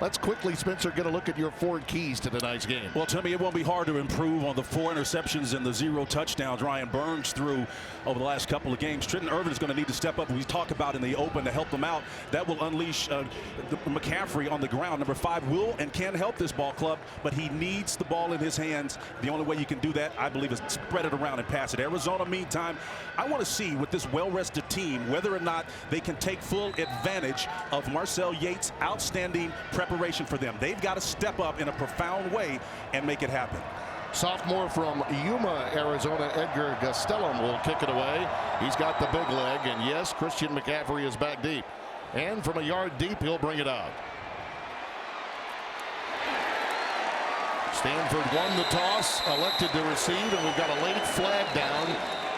Let's quickly, Spencer, get a look at your 4 keys to tonight's game. Well, Timmy, it won't be hard to improve on the 4 interceptions and the 0 touchdowns Ryan Burns threw over the last couple of games. Trenton Irvin is going to need to step up. We talk about in the open to help them out. That will unleash McCaffrey on the ground. Number 5 will and can help this ball club, but he needs the ball in his hands. The only way you can do that, I believe, is spread it around and pass it. Arizona, meantime, I want to see with this well-rested team whether or not they can take full advantage of Marcel Yates' outstanding preparation for them. They've got to step up in a profound way and make it happen. Sophomore from Yuma, Arizona, Edgar Gastelum will kick it away. He's got the big leg, and yes, Christian McCaffrey is back deep. And from a yard deep, he'll bring it out. Stanford won the toss, elected to receive, and we've got a late flag down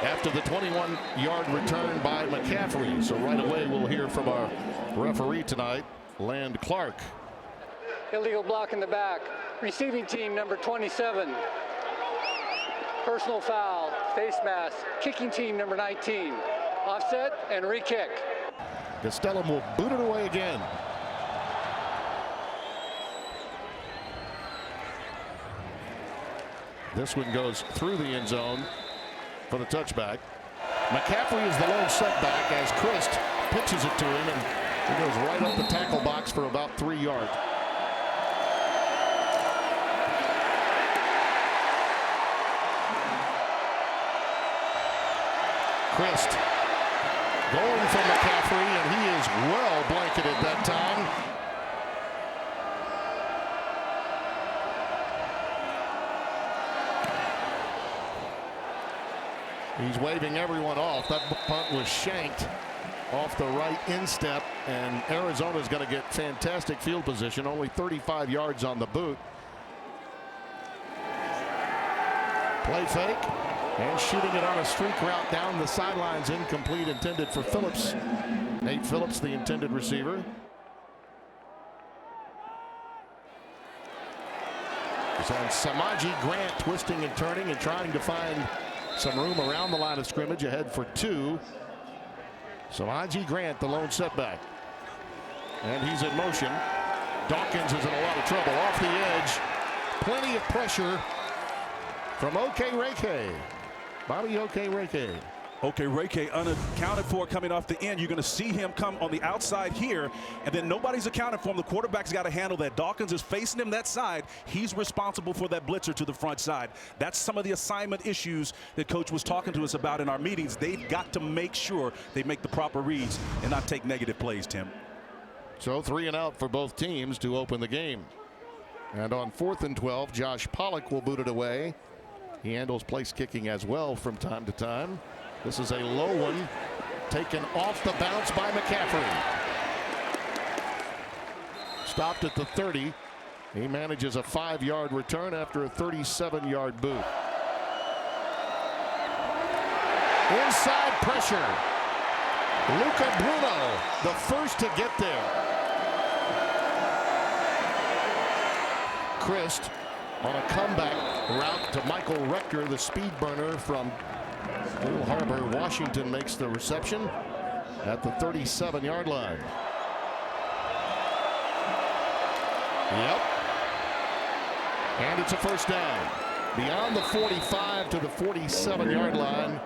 after the 21-yard return by McCaffrey. So right away, we'll hear from our referee tonight, Land Clark. Illegal block in the back. Receiving team number 27. Personal foul, face mask. Kicking team number 19. Offset and re-kick. Gastelum will boot it away again. This one goes through the end zone for the touchback. McCaffrey is the lone setback as Christ pitches it to him, and he goes right up the tackle box for about 3 yards. Christ going for McCaffrey, and he is well blanketed that time. He's waving everyone off. That punt was shanked off the right instep, and Arizona's going to get fantastic field position, only 35 yards on the boot. Play fake. And shooting it on a streak route down the sidelines, incomplete, intended for Phillips. Nate Phillips, the intended receiver. He's on Samaji Grant, twisting and turning and trying to find some room around the line of scrimmage, ahead for 2. Samaji Grant, the lone setback. And he's in motion. Dawkins is in a lot of trouble off the edge. Plenty of pressure from Okereke. Bobby Okereke. Okereke unaccounted for coming off the end. You're going to see him come on the outside here, and then nobody's accounted for him. The quarterback's got to handle that. Dawkins is facing him that side. He's responsible for that blitzer to the front side. That's some of the assignment issues that Coach was talking to us about in our meetings. They've got to make sure they make the proper reads and not take negative plays, Tim. So 3 and out for both teams to open the game. And on 4th and 12, Josh Pollock will boot it away. He handles place kicking as well from time to time. This is a low one taken off the bounce by McCaffrey. Stopped at the 30. He manages a 5-yard return after a 37-yard boot. Inside pressure. Luca Bruno, the first to get there. Christ on a comeback route to Michael Rector, the speed burner from Little Harbor. Washington makes the reception at the 37-yard line. Yep. And it's a first down. Beyond the 45 to the 47-yard line.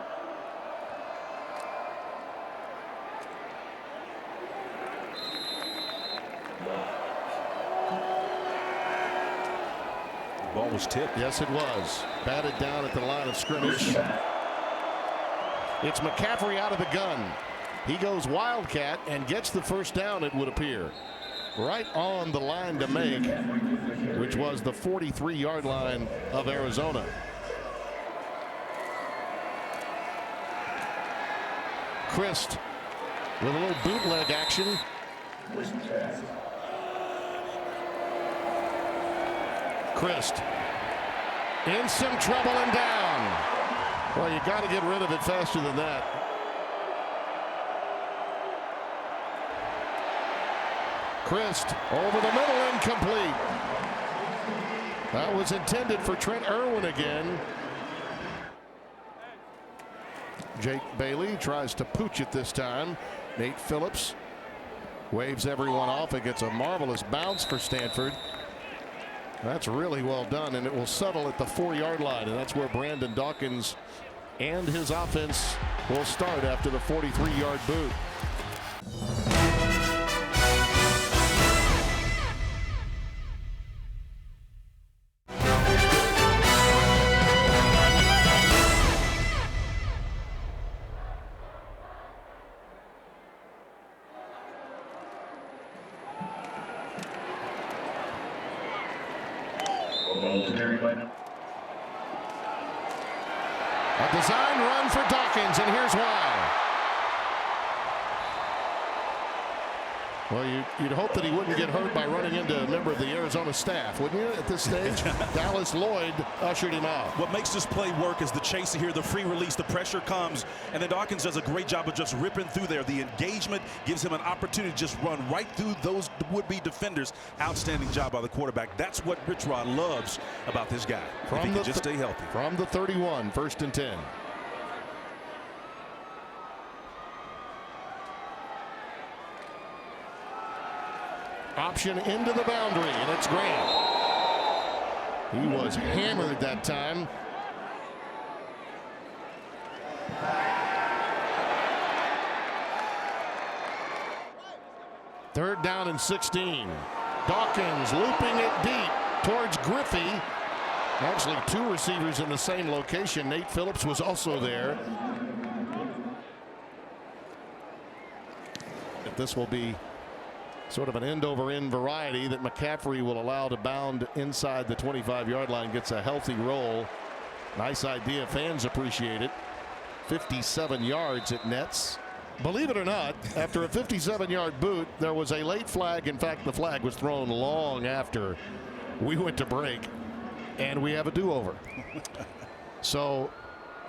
Ball was tipped. Yes, it was. Batted down at the line of scrimmage. It's McCaffrey out of the gun. He goes wildcat and gets the first down, it would appear. Right on the line to make, which was the 43-yard line of Arizona. Christ with a little bootleg action. Christ in some trouble and down. Well, you got to get rid of it faster than that. Christ over the middle, incomplete. That was intended for Trent Irwin again. Jake Bailey tries to pooch it this time. Nate Phillips Waves everyone off. It gets a marvelous bounce for Stanford. That's really well done, and it will settle at the 4-yard line, and that's where Brandon Dawkins and his offense will start after the 43-yard boot. A design run for Dawkins, and here's why. Well, you'd hope that he wouldn't get hurt by running into a member of the Arizona staff, wouldn't you, at this stage? Dallas Lloyd ushered him out. What makes this play work is the chase here, the free release, the pressure comes, and then Dawkins does a great job of just ripping through there. The engagement gives him an opportunity to just run right through those would-be defenders. Outstanding job by the quarterback. That's what Rich Rod loves about this guy. If he can just stay healthy. From the 31, 1st and 10. Option into the boundary, and it's Grant. He was hammered that time. Third down and 16. Dawkins looping it deep towards Griffey. Actually, 2 receivers in the same location. Nate Phillips was also there. But this will be sort of an end-over-end variety that McCaffrey will allow to bound inside the 25-yard line. Gets a healthy roll. Nice idea. Fans appreciate it. 57 yards it nets. Believe it or not, after a 57-yard boot, there was a late flag. In fact, the flag was thrown long after we went to break, and we have a do-over. So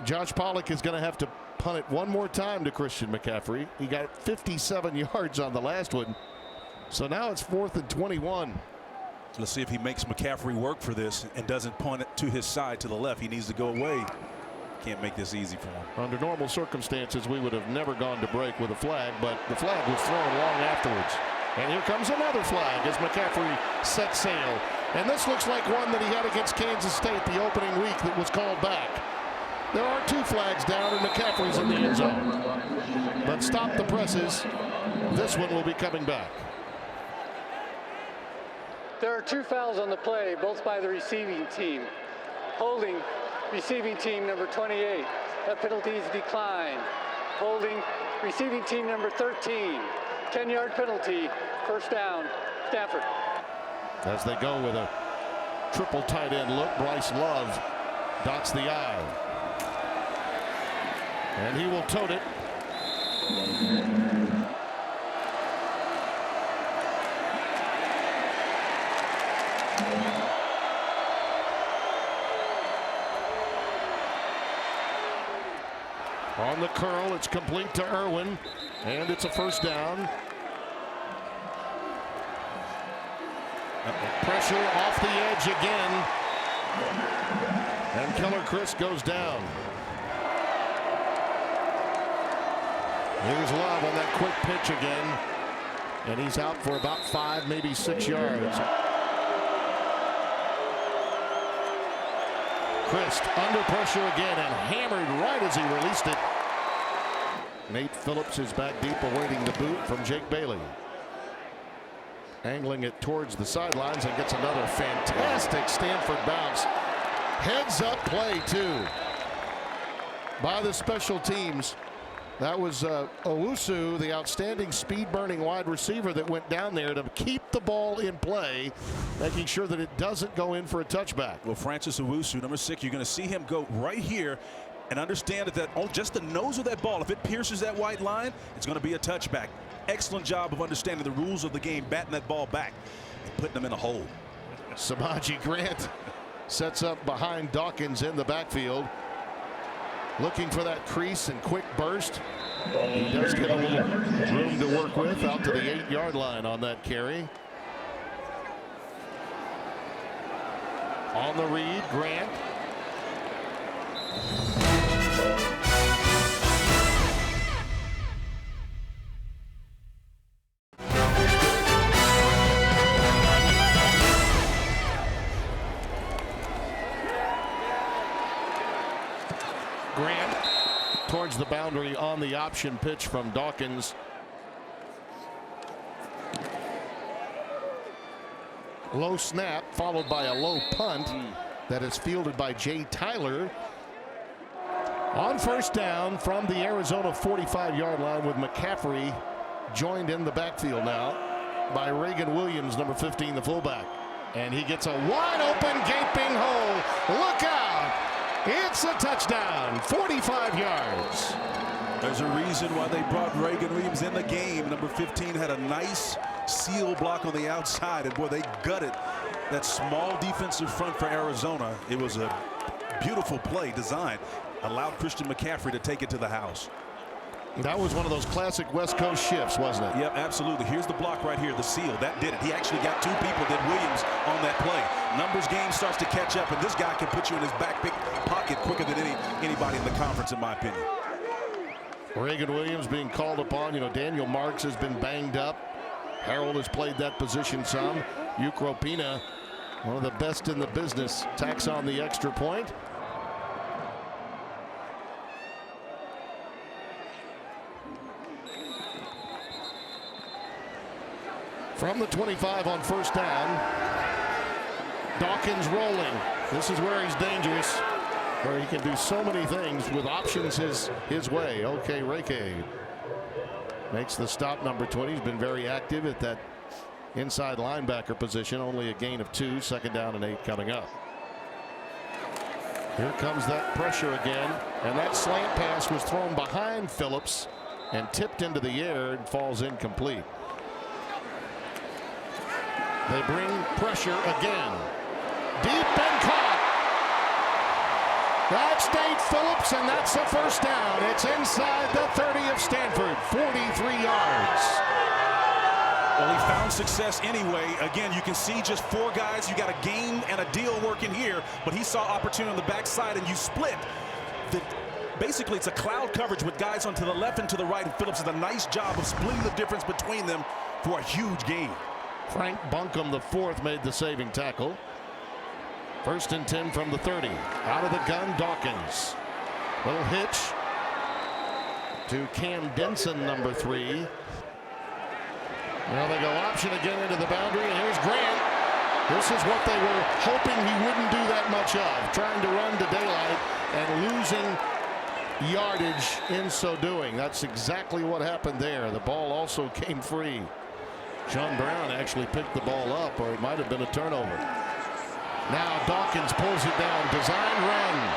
Josh Pollock is going to have to punt it one more time to Christian McCaffrey. He got 57 yards on the last one. So now it's 4th and 21. Let's see if he makes McCaffrey work for this and doesn't punt it to his side to the left. He needs to go away. Can't make this easy for him. Under normal circumstances, we would have never gone to break with a flag, but the flag was thrown long afterwards. And here comes another flag as McCaffrey sets sail. And this looks like one that he had against Kansas State the opening week that was called back. There are 2 flags down, and McCaffrey's in the end zone. But stop the presses. This one will be coming back. There are 2 fouls on the play, both by the receiving team. Holding receiving team number 28. That penalty is declined. Holding receiving team number 13. 10-yard penalty. First down, Stanford. As they go with a triple tight end look, Bryce Love dots the I. And he will tote it. On the curl, it's complete to Irwin, and it's a first down. Pressure off the edge again, and Keller Chris goes down. Here's Love on that quick pitch again, and he's out for about 5, maybe 6 yards. Chris under pressure again and hammered right as he released it. Nate Phillips is back deep awaiting the boot from Jake Bailey. Angling it towards the sidelines and gets another fantastic Stanford bounce. Heads up play too by the special teams. That was Owusu, the outstanding speed-burning wide receiver that went down there to keep the ball in play, making sure that it doesn't go in for a touchback. Well, Francis Owusu, number 6, you're going to see him go right here and understand that just the nose of that ball, if it pierces that white line, it's going to be a touchback. Excellent job of understanding the rules of the game, batting that ball back and putting them in a hole. Samaje Grant sets up behind Dawkins in the backfield, looking for that crease and quick burst. He does get a little room to work with out to the 8-yard line on that carry. On the read, Grant. the boundary on the option pitch from Dawkins. Low snap followed by a low punt that is fielded by Jay Tyler. On first down from the Arizona 45-yard line, with McCaffrey joined in the backfield now by Reagan Williams, number 15, the fullback. And he gets a wide open gaping hole. Look out! It's a touchdown, 45 yards. There's a reason why they brought Reagan Williams in the game. Number 15 had a nice seal block on the outside, and boy, they gutted that small defensive front for Arizona. It was a beautiful play design. Allowed Christian McCaffrey to take it to the house. That was one of those classic West Coast shifts, wasn't it? Yep, absolutely. Here's the block right here, the seal. That did it. He actually got two people, did Williams, on that play. Numbers game starts to catch up, and this guy can put you in his back pocket quicker than anybody in the conference, in my opinion. Reagan Williams being called upon. You know, Daniel Marks has been banged up. Harold has played that position some. Ukropina, one of the best in the business, tacks on the extra point. From the 25 on first down, Dawkins rolling. This is where he's dangerous, where he can do so many things with options his way. Okay, Reke makes the stop, number 20. He's been very active at that inside linebacker position. Only a gain of 2, second down and 8 coming up. Here comes that pressure again, and that slant pass was thrown behind Phillips and tipped into the air and falls incomplete. They bring pressure again. Deep and caught. That's Nate Phillips, and that's the first down. It's inside the 30 of Stanford, 43 yards. Well, he found success anyway. Again, you can see just 4 guys. You got a game and a deal working here, but he saw opportunity on the backside, and you split. Basically, it's a cloud coverage with guys on to the left and to the right, and Phillips does a nice job of splitting the difference between them for a huge gain. Frank Buncombe, the 4th, made the saving tackle. First and 10 from the 30. Out of the gun, Dawkins. Little hitch to Cam Denson, number 3. Well, they go option again into the boundary, and here's Grant. This is what they were hoping he wouldn't do that much of, trying to run to daylight and losing yardage in so doing. That's exactly what happened there. The ball also came free. John Brown actually picked the ball up, or it might have been a turnover. Now Dawkins pulls it down. Design run.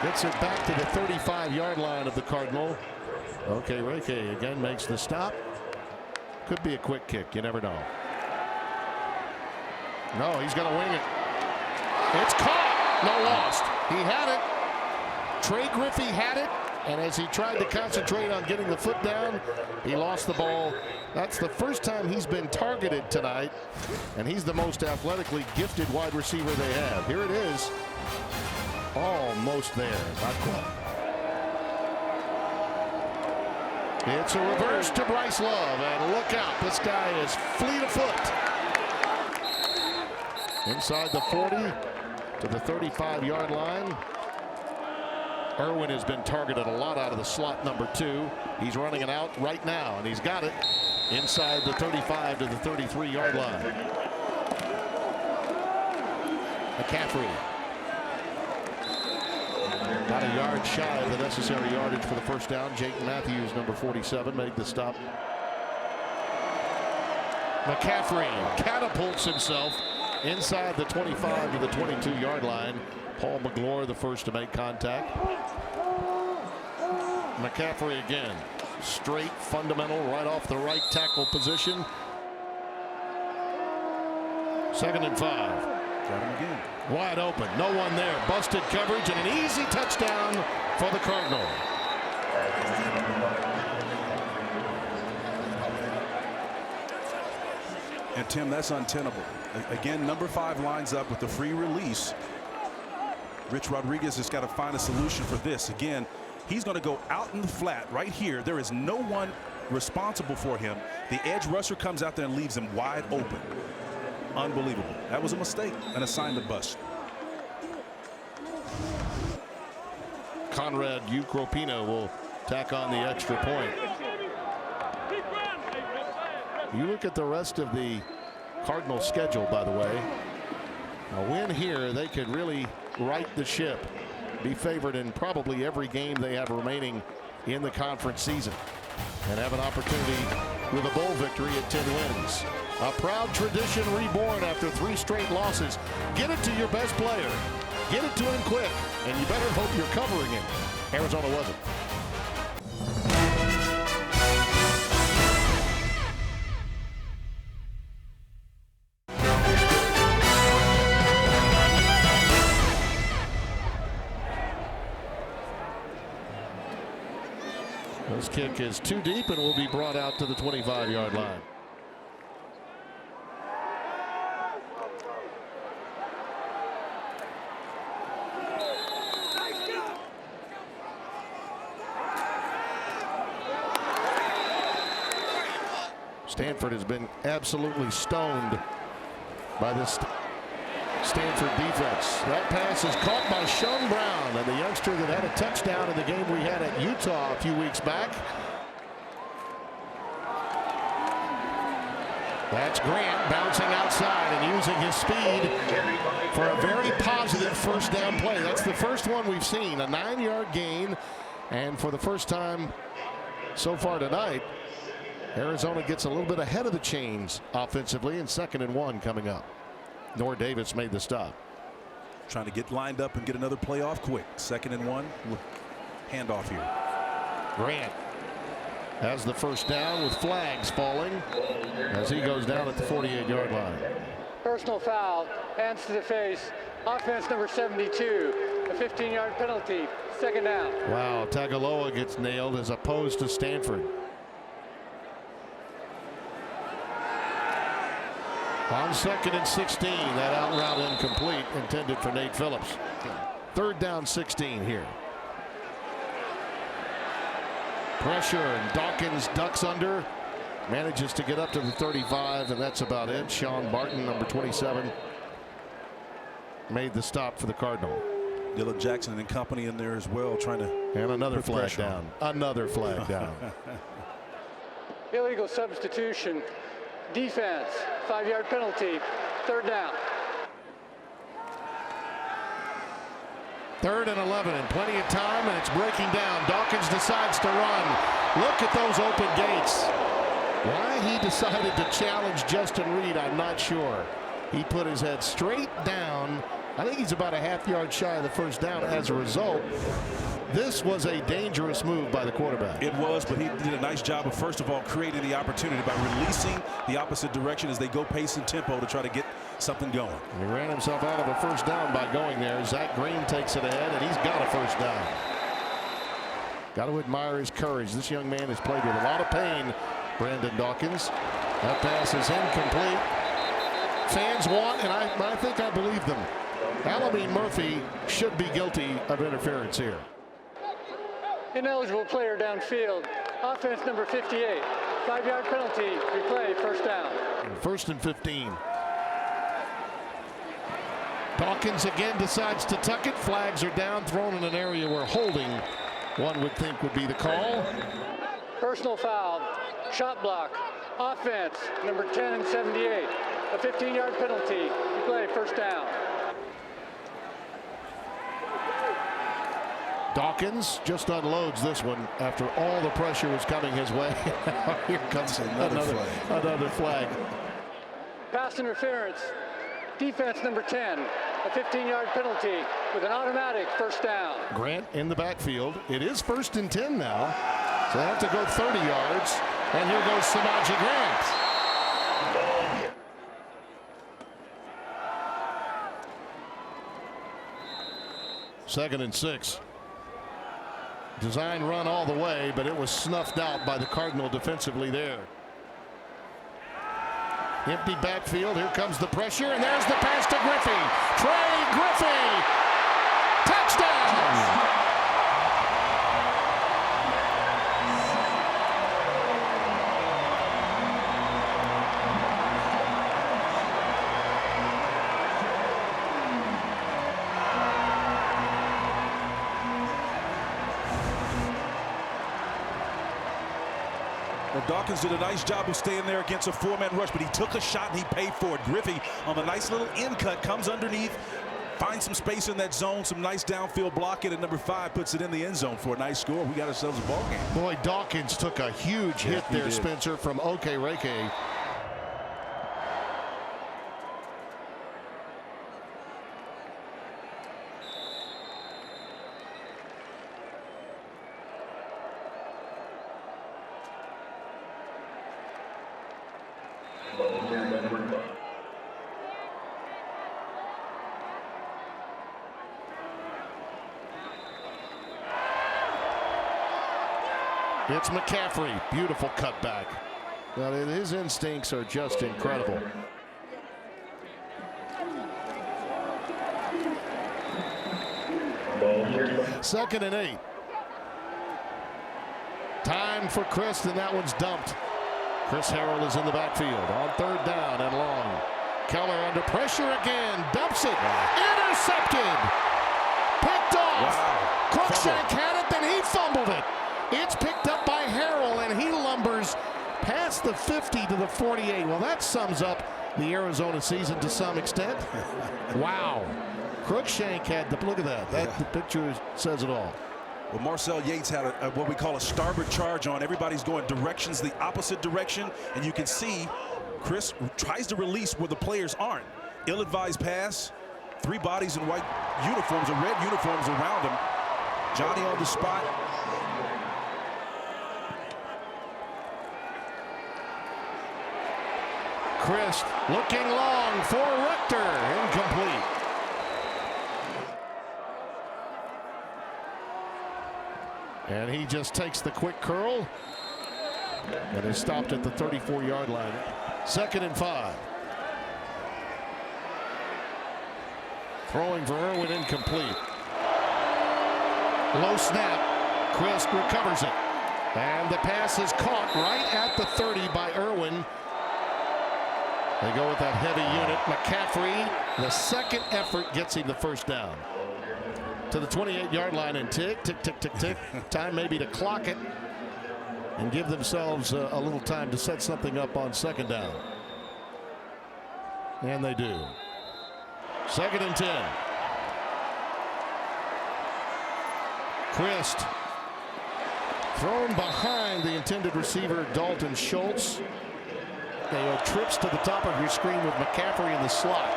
Gets it back to the 35-yard line of the Cardinal. Okay, Reke again makes the stop. Could be a quick kick. You never know. No, he's going to wing it. It's caught. No, lost. He had it. Trey Griffey had it. And as he tried to concentrate on getting the foot down, he lost the ball. That's the first time he's been targeted tonight, and he's the most athletically gifted wide receiver they have. Here it is. Almost there, not quite. It's a reverse to Bryce Love, and look out, this guy is fleet of foot. Inside the 40 to the 35-yard line. Irwin has been targeted a lot out of the slot, number 2. He's running it out right now, and he's got it inside the 35 to the 33-yard line. McCaffrey. About a yard shy of the necessary yardage for the first down. Jake Matthews, number 47, made the stop. McCaffrey catapults himself inside the 25 to the 22-yard line. Paul McGlure, the first to make contact. McCaffrey again. Straight fundamental right off the right tackle position. 2nd and 5. Got him again. Wide open. No one there. Busted coverage and an easy touchdown for the Cardinal. And Tim, that's untenable. Again, number 5 lines up with the free release. Rich Rodriguez has got to find a solution for this. Again, he's going to go out in the flat right here. There is no one responsible for him. The edge rusher comes out there and leaves him wide open. Unbelievable. That was a mistake, an assignment bust. Conrad Ukropina will tack on the extra point. You look at the rest of the Cardinals schedule, by the way. A win here, they could really right the ship, be favored in probably every game they have remaining in the conference season, and have an opportunity with a bowl victory at 10 wins. A proud tradition reborn after 3 straight losses. Get it to your best player. Get it to him quick, and you better hope you're covering him. Arizona wasn't. This kick is too deep and will be brought out to the 25-yard line. Stanford has been absolutely stoned by this Stanford defense. That pass is caught by Sean Brown, and the youngster that had a touchdown in the game we had at Utah a few weeks back. That's Grant bouncing outside and using his speed for a very positive first down play. That's the first one we've seen, a 9-yard gain, and for the first time so far tonight, Arizona gets a little bit ahead of the chains offensively, and 2nd and 1 coming up. Nor Davis made the stop. Trying to get lined up and get another play off quick. 2nd and 1. Handoff here. Grant has the first down with flags falling as he goes down at the 48-yard line. Personal foul, hands to the face, offense number 72, a 15-yard penalty, 2nd down. Wow, Tagaloa gets nailed as opposed to Stanford. On 2nd and 16, that out route incomplete, intended for Nate Phillips. 3rd down 16 here. Pressure, and Dawkins ducks under, manages to get up to the 35, and that's about it. Sean Barton, number 27, made the stop for the Cardinal. Dylan Jackson and company in there as well, trying to. And another flag down. Another flag down. Illegal substitution. Defense, 5-yard penalty, 3rd down. 3rd and 11, and plenty of time, and it's breaking down. Dawkins decides to run. Look at those open gates. Why he decided to challenge Justin Reed, I'm not sure. He put his head straight down. I think he's about a half-yard shy of the first down as a result. This was a dangerous move by the quarterback. It was, but he did a nice job of, first of all, creating the opportunity by releasing the opposite direction as they go pace and tempo to try to get something going. He ran himself out of a first down by going there. Zach Green takes it ahead, and he's got a first down. Got to admire his courage. This young man has played with a lot of pain, Brandon Dawkins. That pass is incomplete. Fans want, and I think I believe them, Alameen Murphy should be guilty of interference here. Ineligible player downfield. Offense number 58. 5-yard penalty. Replay, 1st down. 1st and 15. Dawkins again decides to tuck it. Flags are down, thrown in an area where holding, one would think, would be the call. Personal foul. Shot block. Offense number 10 and 78. A 15-yard penalty. Replay, 1st down. Dawkins just unloads this one after all the pressure was coming his way. Here comes another flag. Pass interference. Defense number 10. A 15-yard penalty with an automatic 1st down. Grant in the backfield. It is 1st and 10 now. So they have to go 30 yards. And here goes Samaje Grant. Second and 6. Design run all the way, but it was snuffed out by the Cardinal defensively there. Empty backfield. Here comes the pressure, and there's the pass to Griffey. Trey Griffey. Touchdown. Well, Dawkins did a nice job of staying there against a four-man rush, but he took a shot and he paid for it. Griffey on a nice little in cut comes underneath, finds some space in that zone, some nice downfield blocking, and number 5 puts it in the end zone for a nice score. We got ourselves a ball game. Boy, Dawkins took a huge hit there, Spencer, from Okereke. It's McCaffrey. Beautiful cutback. Well, his instincts are just incredible. Second and 8. Time for Chris, and that one's dumped. Chris Harrell is in the backfield on 3rd down and long. Keller under pressure again. Dumps it. Intercepted. Picked off. Wow. Cruikshank had it, then he fumbled it. It's picked up by Harrell, and he lumbers past the 50 to the 48. Well, that sums up the Arizona season to some extent. Wow. Cruikshank had the look at that. The picture says it all. Well, Marcel Yates had what we call a starboard charge on. Everybody's going directions the opposite direction, and you can see Chris tries to release where the players aren't. Ill-advised pass. 3 bodies in white uniforms or red uniforms around him. Johnny on the spot. Chris looking long for Rector. Incomplete. And he just takes the quick curl and is stopped at the 34-yard line. 2nd and 5. Throwing for Irwin, incomplete. Low snap. Chris recovers it. And the pass is caught right at the 30 by Irwin. They go with that heavy unit. McCaffrey, the second effort, gets him the first down. To the 28-yard line and tick, tick, tick, tick, tick. Time maybe to clock it and give themselves a little time to set something up on 2nd down. And they do. 2nd and 10. Christ thrown behind the intended receiver, Dalton Schultz. Trips to the top of your screen with McCaffrey in the slot.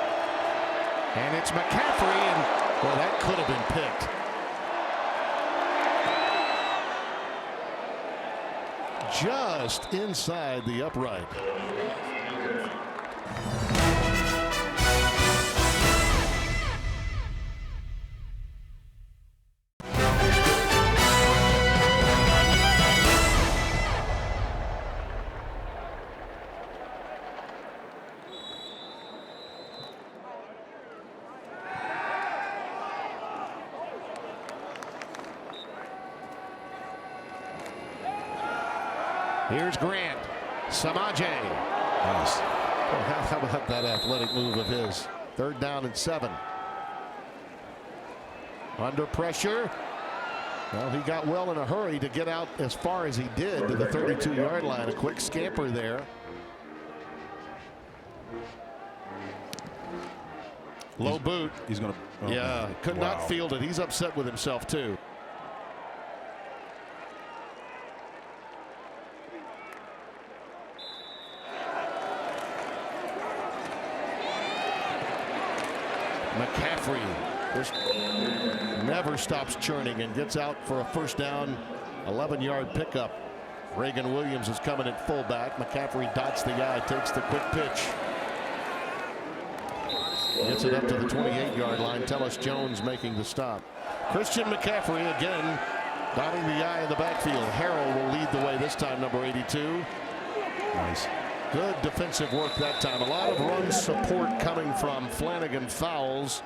And it's McCaffrey, and well, that could have been picked. Just inside the upright. Here's Grant. Samaje. Nice. How about that athletic move of his? 3rd down and 7. Under pressure. Well, he got well in a hurry to get out as far as he did to the 32-yard line. A quick scamper there. Low boot. He's going to. Oh, yeah, could not field it. He's upset with himself, too. McCaffrey just never stops churning and gets out for a first down. 11-yard pickup. Reagan Williams is coming at fullback. McCaffrey dots the eye, takes the quick pitch. Gets it up to the 28-yard line. Tellis Jones making the stop. Christian McCaffrey again dotting the eye in the backfield. Harrell will lead the way this time, number 82. Nice. Good defensive work that time. A lot of run support coming from Flanagan Fowles.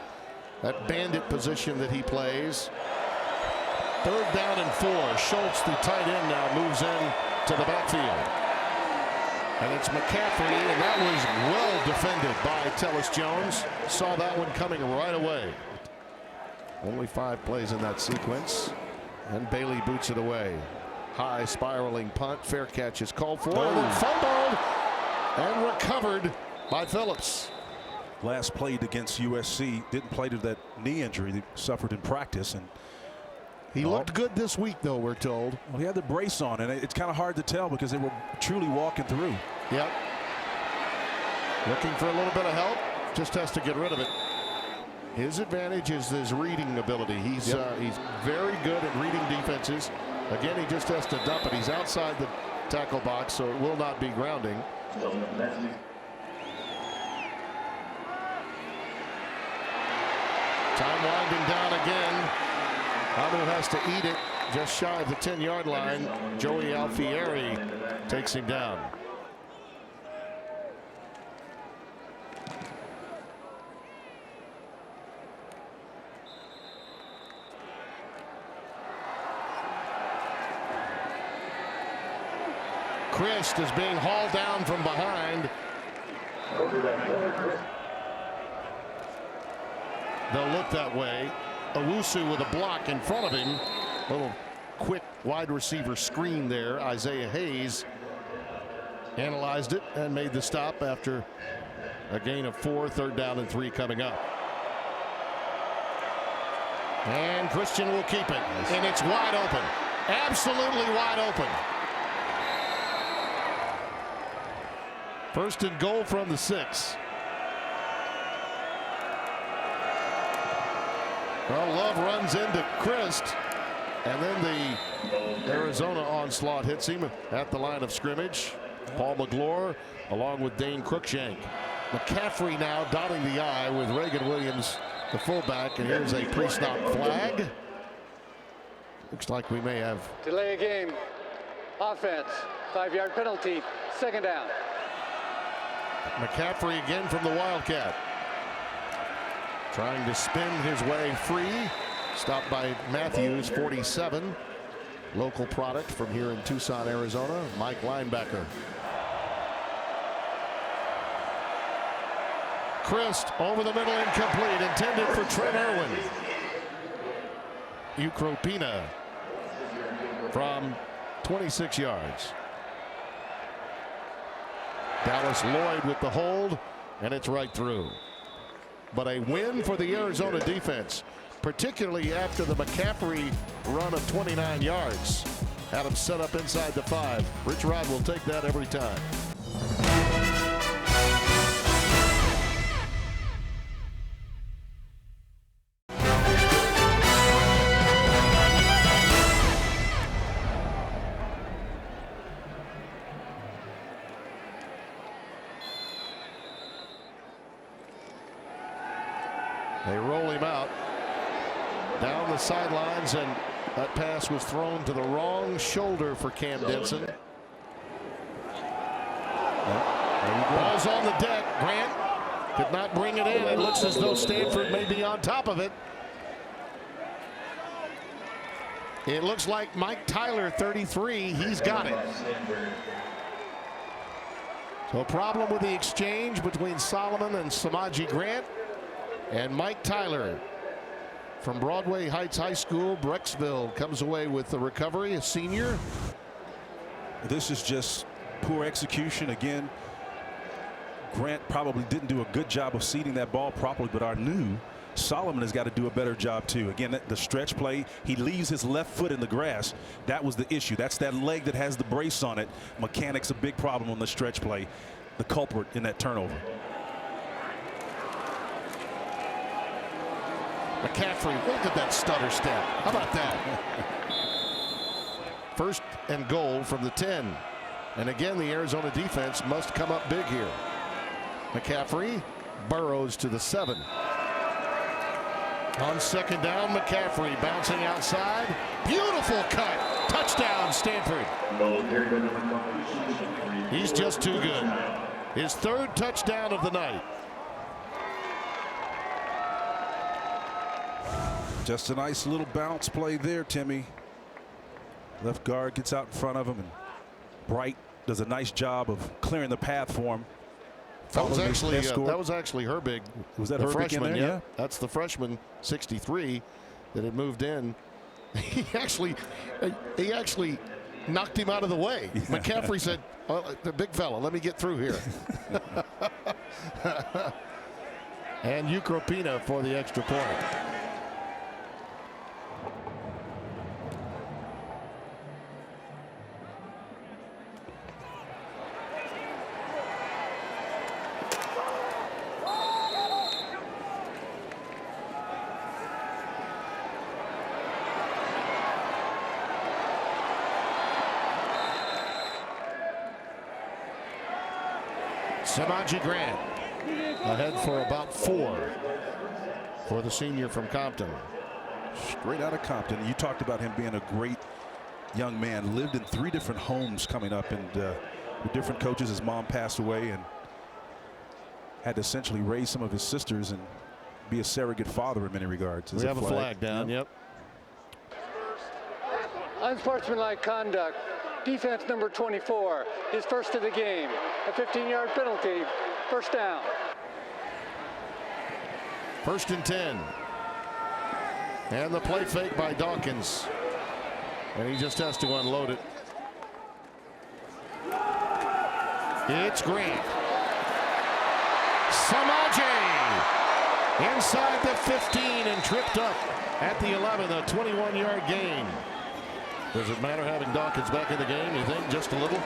That bandit position that he plays. 3rd down and 4. Schultz, the tight end, now moves in to the backfield. And it's McCaffrey, and that was well defended by Tellis Jones. Saw that one coming right away. Only 5 plays in that sequence. And Bailey boots it away. high spiraling punt. Fair catch is called for. And fumbled and recovered by Phillips. Last played against USC. Didn't play to that knee injury that he suffered in practice. And he looked good this week, though, we're told. Well, he had the brace on, and it's kind of hard to tell because they were truly walking through. Yep. Looking for a little bit of help. Just has to get rid of it. His advantage is his reading ability. He's very good at reading defenses. Again, he just has to dump it. He's outside the tackle box, so it will not be grounding. Time winding down again. Anu has to eat it just shy of the 10-yard line. Joey Alfieri takes him down. Christ is being hauled down from behind. They'll look that way. Owusu with a block in front of him. Little quick wide receiver screen there. Isaiah Hayes analyzed it and made the stop after a gain of 4. 3rd down and 3 coming up. And Christian will keep it. And it's wide open. Absolutely wide open. 1st and goal from the 6. Well, Love runs into Christ, and then the Arizona onslaught hits him at the line of scrimmage. Paul McGlure along with Dane Cruikshank. McCaffrey now dotting the I with Reagan Williams, the fullback, and here's a pre-snap flag. Looks like we may have delay a game. Offense, 5-yard penalty, 2nd down. McCaffrey again from the Wildcat. Trying to spin his way free. Stopped by Matthews, 47. Local product from here in Tucson, Arizona. Mike linebacker. Christ over the middle, incomplete. Intended for Trent Irwin. Ukropina from 26 yards. Dallas Lloyd with the hold, and it's right through. But a win for the Arizona defense, particularly after the McCaffrey run of 29 yards. Had him set up inside the 5. Rich Rod will take that every time. They roll him out down the sidelines, and that pass was thrown to the wrong shoulder for Cam Denson. Ball's on the deck. Grant could not bring it in. It looks as though Stanford may be on top of it. It looks like Mike Tyler, 33, he's got it. So a problem with the exchange between Solomon and Samaji Grant. And Mike Tyler from Broadway Heights High School, Brecksville, comes away with the recovery, a senior. This is just poor execution again. Grant probably didn't do a good job of seeding that ball properly, but our new Solomon has got to do a better job too. Again, the stretch play, he leaves his left foot in the grass. That was the issue. That's that leg that has the brace on it. Mechanics a big problem on the stretch play. The culprit in that turnover. McCaffrey, look at that stutter step. How about that? 1st and goal from the 10. And again, the Arizona defense must come up big here. McCaffrey burrows to the 7. On 2nd down, McCaffrey bouncing outside. Beautiful cut. Touchdown, Stanford. He's just too good. His 3rd touchdown of the night. Just a nice little bounce play there, Timmy. Left guard gets out in front of him, and Bright does a nice job of clearing the path for him. That was actually Herbig. Was that the Herbig freshman? in there? Yeah, that's the freshman, 63, that had moved in. He actually knocked him out of the way. Yeah. McCaffrey said, well, the big fella, let me get through here. And Ukropina for the extra point. Samaje Grant ahead for about 4 for the senior from Compton. Straight out of Compton. You talked about him being a great young man. Lived in 3 different homes coming up, and with different coaches. His mom passed away and had to essentially raise some of his sisters and be a surrogate father in many regards. We have a flag down. Yep. Unsportsmanlike conduct. Defense number 24, his first of the game. A 15-yard penalty, first down. 1st and 10. And the play fake by Dawkins. And he just has to unload it. It's Grant. Samaje inside the 15 and tripped up at the 11, a 21-yard gain. Does it matter having Dawkins back in the game, you think? Just a little?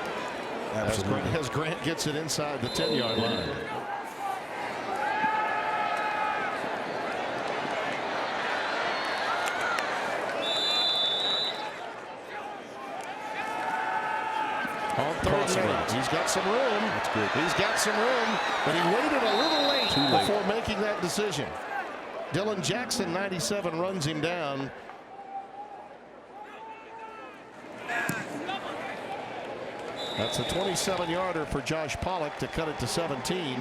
Absolutely. As Grant gets it inside the 10-yard line. On 3rd and 8. He's got some room. That's good. He's got some room, but he waited a little late before making that decision. Dylan Jackson, 97, runs him down. That's a 27-yarder for Josh Pollock to cut it to 17.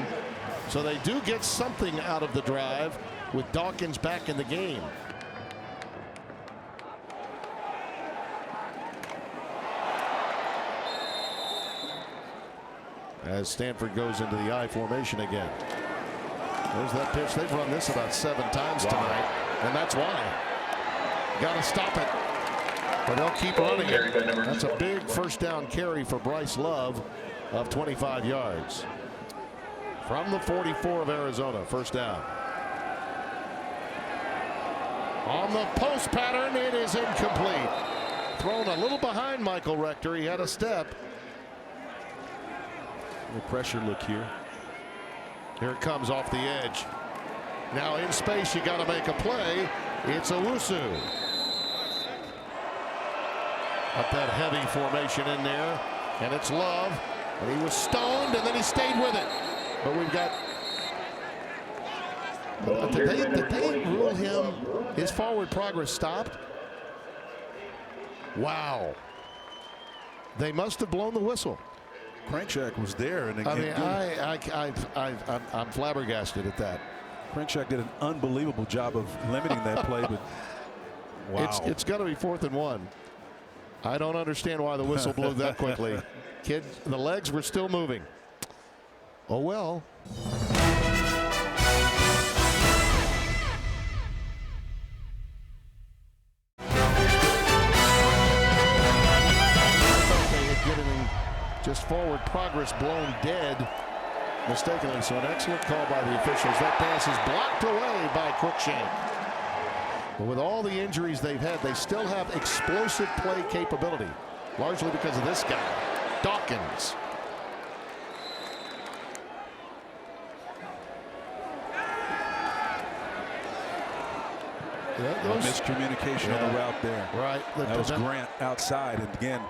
So they do get something out of the drive with Dawkins back in the game. As Stanford goes into the I formation again. There's that pitch. They've run this about 7 times tonight, and that's why. Got to stop it. But they'll keep running it. That's a big first down carry for Bryce Love of 25 yards. From the 44 of Arizona, first down. On the post pattern, it is incomplete. Thrown a little behind Michael Rector. He had a step. A little pressure look here. Here it comes off the edge. Now in space, you got to make a play. It's Owusu. Got that heavy formation in there, and it's Love, and he was stoned, and then he stayed with it. But we've got. Did they rule him? His forward progress stopped. Wow. They must have blown the whistle. Cranchak was there, and I mean, I'm flabbergasted at that. Cranchak did an unbelievable job of limiting that play, but wow. It's got to be 4th and 1. I don't understand why the whistle blew that quickly. Kid, the legs were still moving. Oh well. I thought they had given just forward progress blown dead mistakenly. So an excellent call by the officials. That pass is blocked away by Cruikshank. But with all the injuries they've had, they still have explosive play capability, largely because of this guy, Dawkins. Miscommunication on the route there. Right. That was Grant outside, and again,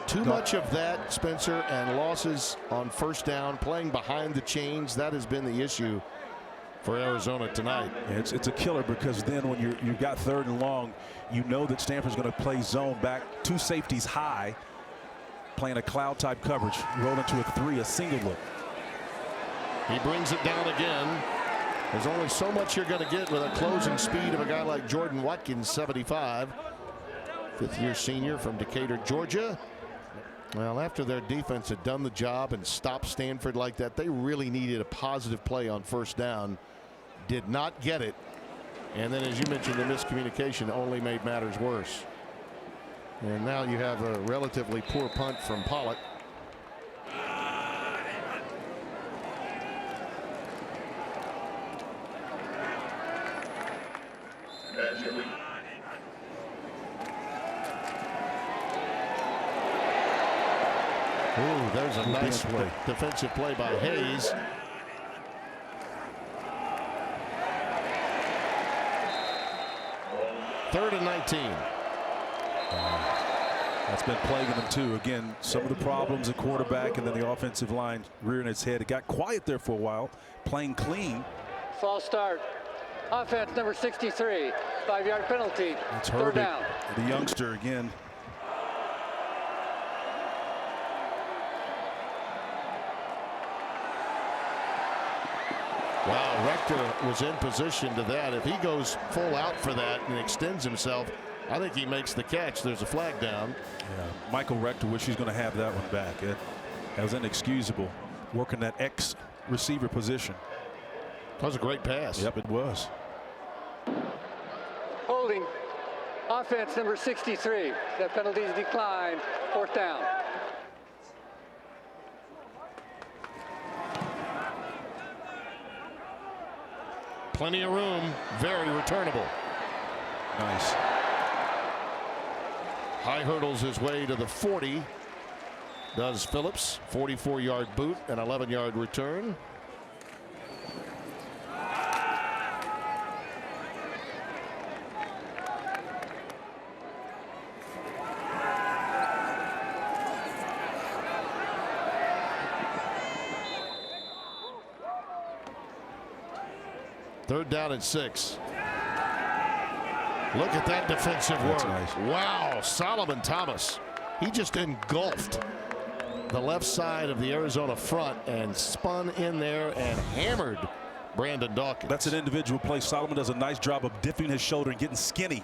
too much of that, Spencer, and losses on first down, playing behind the chains. That has been the issue for Arizona tonight. Yeah, it's a killer, because then when you've got 3rd and long, you know that Stanford's going to play zone back, 2 safeties high, playing a cloud type coverage, roll into a 3, a single look. He brings it down again. There's only so much you're going to get with a closing speed of a guy like Jordan Watkins, 75, 5th-year senior from Decatur, Georgia. Well, after their defense had done the job and stopped Stanford like that, they really needed a positive play on first down. Did not get it. And then, as you mentioned, the miscommunication only made matters worse. And now you have a relatively poor punt from Pollock. Ooh, there's a nice defensive play by Hayes. Third and 19. That's been plaguing them too. Again, some of the problems at quarterback and then the offensive line rearing its head. It got quiet there for a while, playing clean. False start. Offense number 63. 5-yard penalty. It's Third down. The youngster again. Wow, Rector was in position to that. If he goes full out for that and extends himself, I think he makes the catch. There's a flag down. Yeah, Michael Rector wish he's going to have that one back. That was inexcusable, working that X receiver position. That was a great pass. Yep, it was. Holding. Offense number 63. The penalties declined. Fourth down. Plenty of room. Very returnable. Nice. High hurdles his way to the 40. Does Phillips. 44-yard boot and 11-yard return. Third down and 6. Look at that defensive work. Nice. Wow, Solomon Thomas. He just engulfed the left side of the Arizona front and spun in there and hammered Brandon Dawkins. That's an individual play. Solomon does a nice job of dipping his shoulder and getting skinny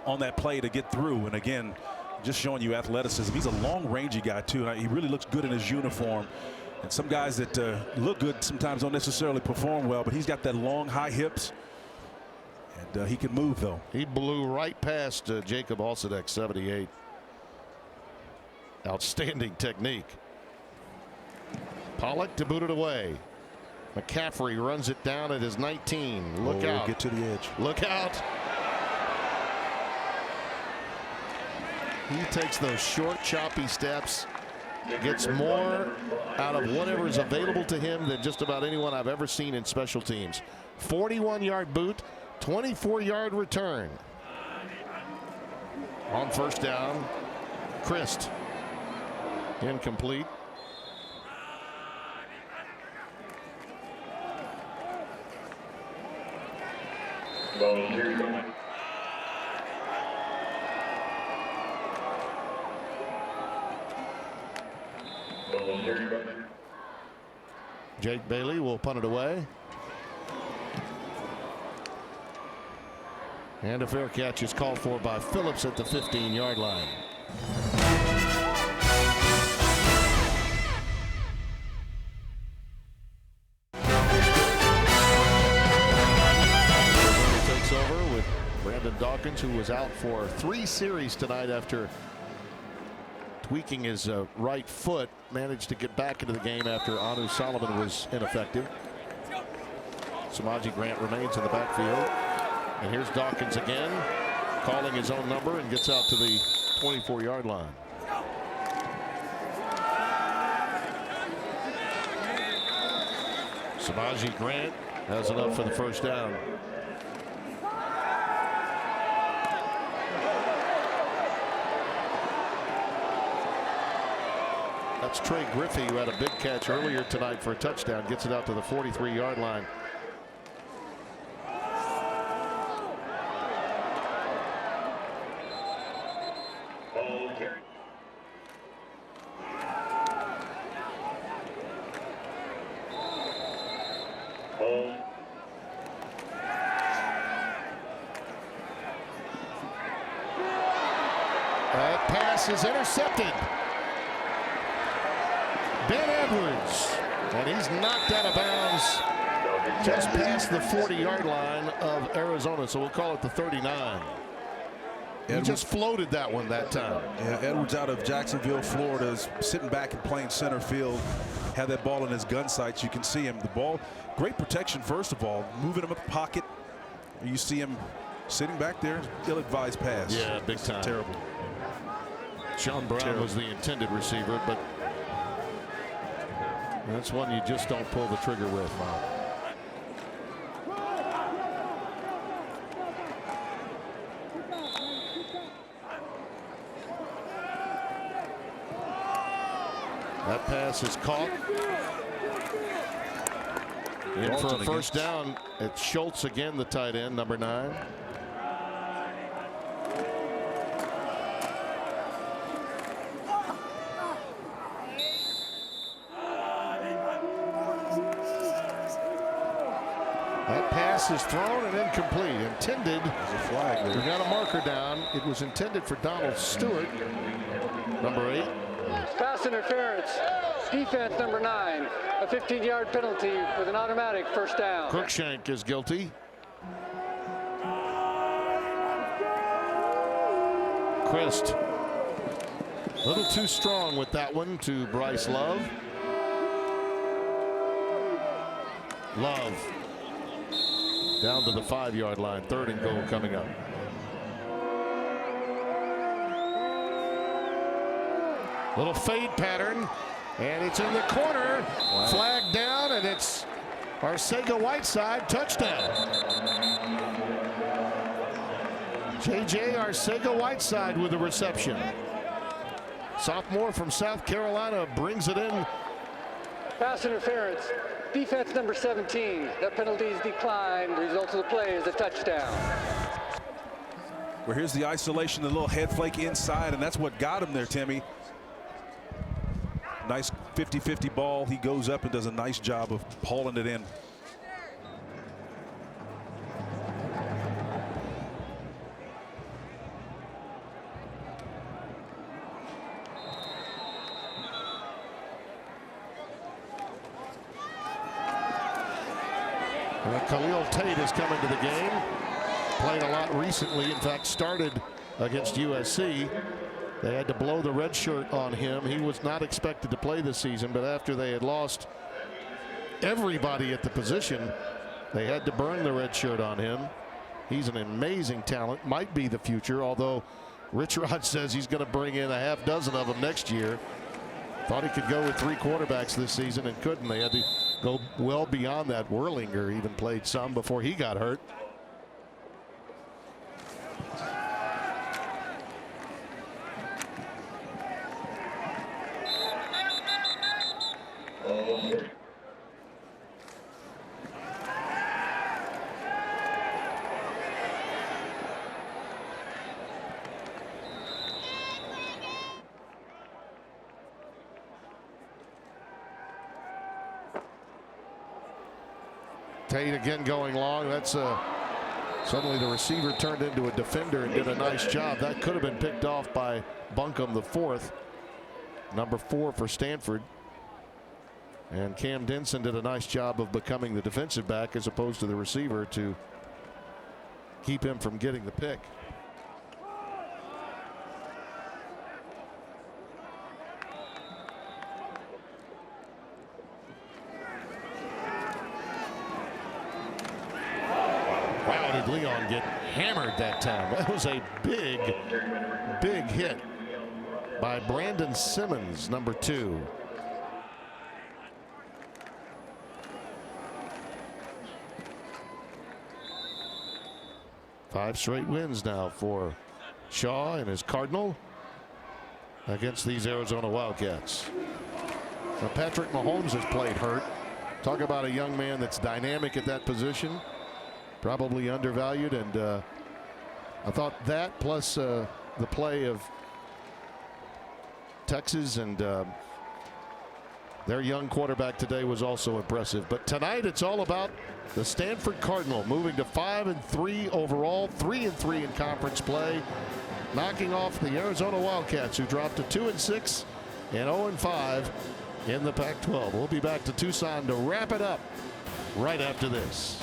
on that play to get through. And again, just showing you athleticism. He's a long-rangey guy too, and he really looks good in his uniform. And some guys that look good sometimes don't necessarily perform well, but he's got that long, high hips. And he can move, though. He blew right past Jacob Alsadek, 78. Outstanding technique. Pollock to boot it away. McCaffrey runs it down at his 19. Look out. Get to the edge. Look out. He takes those short, choppy steps. Gets more out of whatever is available to him than just about anyone I've ever seen in special teams. 41-yard boot, 24-yard return. On first down, Christ. Incomplete. Jake Bailey will punt it away. And a fair catch is called for by Phillips at the 15-yard line. Takes over with Brandon Dawkins, who was out for 3 series tonight after tweaking his right foot. Managed to get back into the game after Anu Solomon was ineffective. Samaje Grant remains in the backfield. And here's Dawkins again, calling his own number, and gets out to the 24-yard line. Samaje Grant has enough for the first down. That's Trey Griffey, who had a big catch earlier tonight for a touchdown. Gets it out to the 43-yard line. That pass is intercepted. Ben Edwards, and he's knocked out of bounds just past the 40-yard line of Arizona, so we'll call it the 39. He just floated that one that time. Yeah, Edwards out of Jacksonville, Florida, is sitting back and playing center field. Had that ball in his gun sights. You can see him. The ball, great protection, first of all. Moving him up the pocket. You see him sitting back there. Ill-advised pass. Yeah, big time. Terrible. Sean Brown was the intended receiver, but that's one you just don't pull the trigger with. That pass is caught. And for a first down, it's Schultz again, the tight end, number 9. That pass is thrown and incomplete. Intended. There's a flag there. We got a marker down. It was intended for Donald Stewart, number 8. Pass interference. Defense number 9. A 15-yard penalty with an automatic first down. Cruikshank is guilty. Christ. A little too strong with that one to Bryce Love. Love. Down to the 5-yard line. 3rd and goal coming up. Little fade pattern, and it's in the corner. Wow. Flag down, and it's Arcega-Whiteside, touchdown. J.J. Arcega-Whiteside with the reception. Sophomore from South Carolina brings it in. Pass interference. Defense number 17. That penalty is declined. The result of the play is a touchdown. Well, here's the isolation, the little head flake inside, and that's what got him there, Timmy. Nice 50-50 ball. He goes up and does a nice job of hauling it in. Khalil Tate has come into the game. Played a lot recently. In fact, started against USC. They had to blow the red shirt on him. He was not expected to play this season, but after they had lost everybody at the position, they had to burn the red shirt on him. He's an amazing talent, might be the future, although Rich Rod says he's going to bring in a half dozen of them next year. Thought he could go with 3 quarterbacks this season and couldn't. They had to go well beyond that. Whirlinger even played some before he got hurt. Tate again going long. That's suddenly the receiver turned into a defender and did a nice job. That could have been picked off by Buncombe, the 4th, number 4 for Stanford. And Cam Denson did a nice job of becoming the defensive back as opposed to the receiver to keep him from getting the pick. Wow, did Leon get hammered that time? That was a big, big hit by Brandon Simmons, number 2. Five straight wins now for Shaw and his Cardinal against these Arizona Wildcats. Now Patrick Mahomes has played hurt. Talk about a young man that's dynamic at that position. Probably undervalued, and I thought that plus the play of Texas and their young quarterback today was also impressive. But tonight it's all about the Stanford Cardinal moving to 5-3 overall, 3-3 in conference play, knocking off the Arizona Wildcats, who dropped to 2-6 and 0-5 in the Pac-12. We'll be back to Tucson to wrap it up right after this.